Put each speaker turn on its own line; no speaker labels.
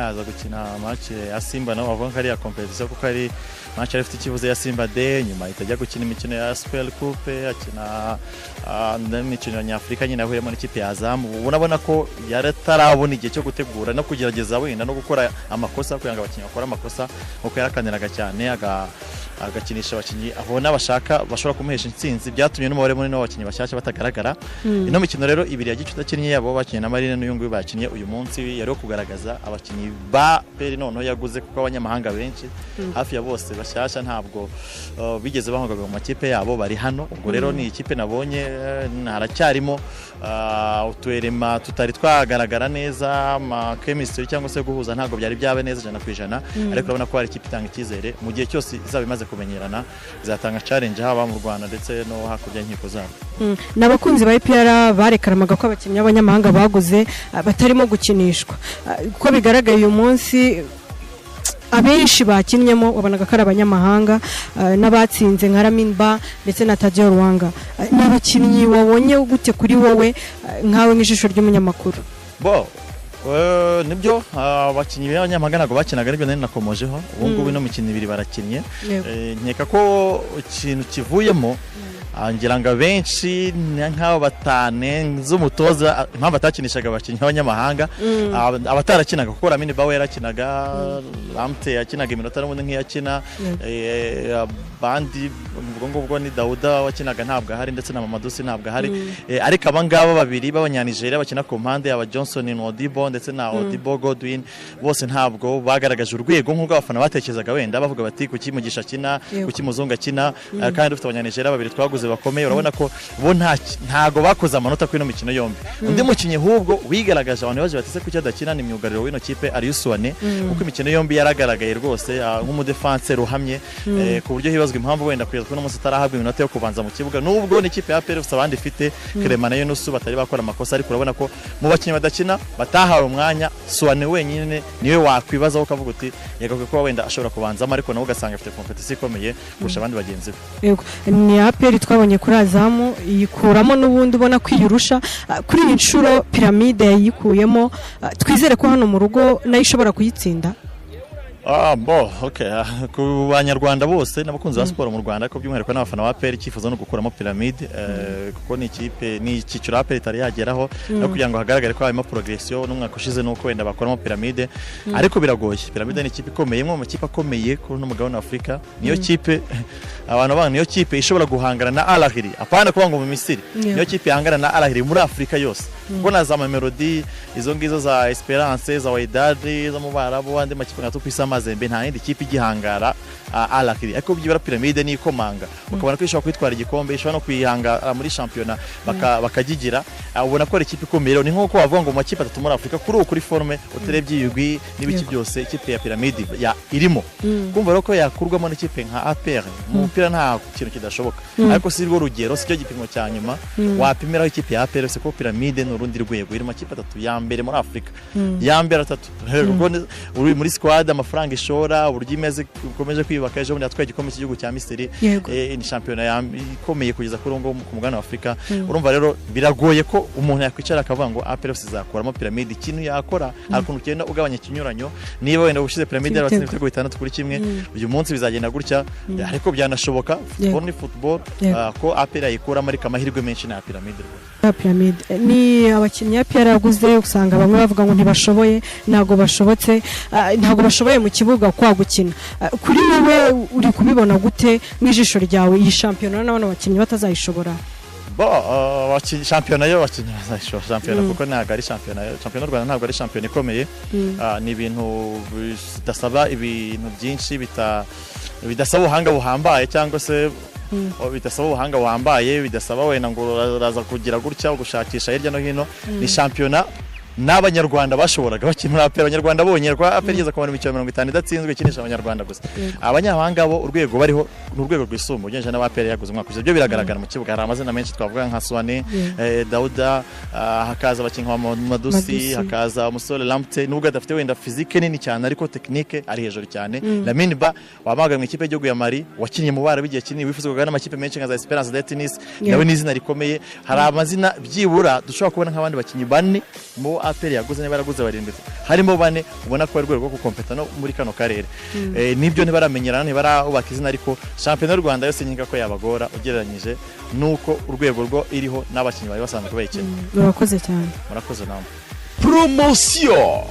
aza gukina match ya Simba naho bavuga ko ari ya competition kuko ari match afite ikibuze ya Simba Day nyuma itajya gukina imikino ya Super Coupe akina n'imikino ya Nyafrika nyine ahuriyemo n'ikipe ya Azam ubona ko yaratarabona igihe cyo gutegura no kugerageza wenda no gukora amakosa kugira ngo abakinnyi bakora amakosa uko yarakaniraga cyane agakinisha abakinnyi abona bashaka bashobora kumuhesha intsinzi byatumye n'umubare munini w'abakinnyi bashyashya batagaragara ino mikino rero ibiri ya gicuti abakinnyi yabo bakinnye na Marine n'uyungu bakinnye uyu munsi yari kugaragaza abakinnyi ba peri noneho yaguze kuko abanyamahanga benshi hafi ya bose bashyashya ntabwo bigeze bahungaga mu makipe yabo bari hano ubwo rero ni ikipe nabonye haracyarimo utuerema tutari twagaragara neza ma chemistry cyangwa se guhuza ntabwo byari byabe neza 100% ariko urabona ko hari ikipe itanga ikizere mu gihe cyose izaba imaze kumenyerana zatanga challenge haba mu Rwanda ndetse no hakurya inkiko zabo
nabakunzi ba IPR barekaramaga ko abakinnyi b'abanyamahanga baguze batarimo gukinishwa uko bigaragaye uyu munsi abenshi bakinnyemo wabonaga ko ari abanyamahanga n'abatsinze nka Raminba ndetse na Tadio Rwanga n'abakinnyi wabonye gute kuri wowe nkawe nk'ijisho ry'umunyamakuru
nibyo abakinnyi b'abanyamahanga ntabwo bakinaga aribyo nari nakomojeho ubu ngubu ino mikino ibiri barakinnye nkeka ko ikintu kivuyemo ngira ngo benshi nk'abo batane z'umutoza impamvu atakinishaga abakinnyi b'abanyamahanga abatarakinaga kuko Lamine Bawe yarakinaga Lamte yakinaga iminota n'ubundi nk'iyakina bandi ubwo ni Dauda wakinaga ntabwo ahari ndetse na Mamadusi ntabwo ahari ariko abangaba babiri b'abanyanigeria bakina ku mpande aba Johnson Odibo ndetse na Odibo Godwin bose ntabwo bagaragaje urwego nk'ubwo abafana batekerezaga wenda bavuga bati kuki Mugisha akina kuki Muzungu akina kandi dufite abanyanigeria babiri twaguze bakomeye urabona ko bo ntago bakoze amanota kuri no mikino yombi undi mukinyi hubwo wigaragaje abantu baje batise kuki adakina ni myugariro w'ino kipe Ariuswane kuko imikino yombi yaragaragaye rwose nk'umudefense ruhamye ku buryo hibazwa impamvu wenda kugeza kuri no munsi tarahabwa iminota yo kubanza mu kibuga nubwo ni kipe ya PRF abandi ifite Clement nayo nusu batari bakora amakosa ariko urabona ko mu bakinyi badakina batahawe umwanya Suwane wenyine niwe wakwibazaho ukavuga uti yego ko wenda ashobora kubanzamo ariko nawe ugasanga afite competition ikomeye kurusha abandi bagenzi be
yego ni APR twabonye kuri Azamu yikuramo n'ubundi ubona kwiyurusha kuri iyi nshuro Pyramide yayikuyemo twizere ko hano mu rugo nayo ishobora kuyitsinda
ku banyarwanda bose n'abakunzi ba siporo mu Rwanda ko by'umwihariko n'abafana ba APR cyifuza no gukuramo Pyramide kuko ni ikipe ni icyiciro APR itari yageraho no kugira ngo hagaragare ko harimo progression n'umwaka ushize nuko wenda bakoramo Pyramide ariko biragoye Pyramide ni ikipe ikomeye mu makipe akomeye kuri n'umugabane wa Afrika niyo kipe abantu bana niyo kipe ishobora guhangana na Al Ahly apana kuba ngo mu Misiri niyo kipe ihangana na Al Ahly muri Afrika yose kuko na za Mamelodi izo ngizo za Esperance za Wydad zo mu Barabu andi makipe nka Tupisa Mazembe nta yindi kipe igihangara Al Ahly ariko byibara Pyramide ni ikomanga ukabona ko ishobora kwitwara igikombe ishobora no kwihanga muri championnat bakagigira ubona ko ari ikipe ikomeye ni nko wavuga ngo mu makipe atatu muri Afrika kuri forme uterebye yugwi n'ibiki byose ikipe ya Pyramide ya irimo kumva rero ko yakurwamo n'ikipe nka APR mu mupira nta kintu kidashoboka ariko si rwo rugero si cyo gipimo cya nyuma wapimiraho ikipe ya APR ko Pyramide n'urundi rwego iri mu makipe atatu ya mbere muri Afrika ya mbere atatu uri muri squad amafaranga ishora uburyo imeze ukomeje kwibaka ejo bundi atwaye igikombe cy'igihugu cya Misiri ni championnat ikomeye kugeza kuri ngo ku mugabane wa Afrika urumva rero biragoye ko umuntu yakwicara akavuga ngo APR izakuramo Pyramide ikintu yakora akuntu kenda ugabanya ikinyuranyo niba wenda ubushize Pyramide yabatsinze ibitego 6-1 uyu munsi bizagenda gutya ariko byanashoboka football ni football ko APR yikuramo ariko amahirwe menshi na Pyramide
ni abakinnyi ya APR yaguze usanga bamwe bavuga ngo ntibashoboye ntago bashoboye mu kibuga kwa gukina kuri wowe uri kubibona gute n'ijisho ryawe iyi shampiyona n'abana bakinnyi batazayishobora
shampiyona yo bakinnyi bazayishobora shampiyona kuko ntago ari shampiyona y'u Rwanda ntabwo ari shampiyona ikomeye ni ibintu bidasaba ibintu byinshi bidasaba ubuhanga buhambaye cyangwa se bidasaba ubuhanga buhambaye bidasaba wenda ngo uraza kugira gutya gushakisha hirya no hino ni shampiyona n'abanyarwanda bashoboraga bakina muri APR abanyarwanda bonyine kwa APR igeze ku 50 idatsinzwe ikinisha abanyarwanda gusa abanyamahanga bo urwego bariho n'urwego rwisumbuye ugenje n'APR yaguze umwaka ushize byo biragaragara mu kibuga hari amazina menshi twavuga nka Suwane Dauda hakaza abakinnyi nka Madusi hakaza umusore Lamte nubwo adafite wenda physique nini cyane ariko technique ari hejuru cyane Lamine Ba wamaga mu ikipe y'igihugu ya Mali wakinnye mu bara bigiye kinini wifuzwaga n'amakipe menshi nka za Esperance de Tunis nawe n'izina rikomeye hari amazina byibura dushobora kubona nk'abandi bakinnyi bane mu APR yaguze niba yaraguze barindwi harimo bane ubona ko ari rwego rwo gukompeta no muri kano karere nibyo ntibaramenyerana ntibarubaka izina ariko shampiyona y'u Rwanda yose nyinga ko yabagora ugereranyije nuko urwego rwo iriho n'abakinnyi bari basanzwe bayikina
murakoze cyane
murakoze namwe
promotion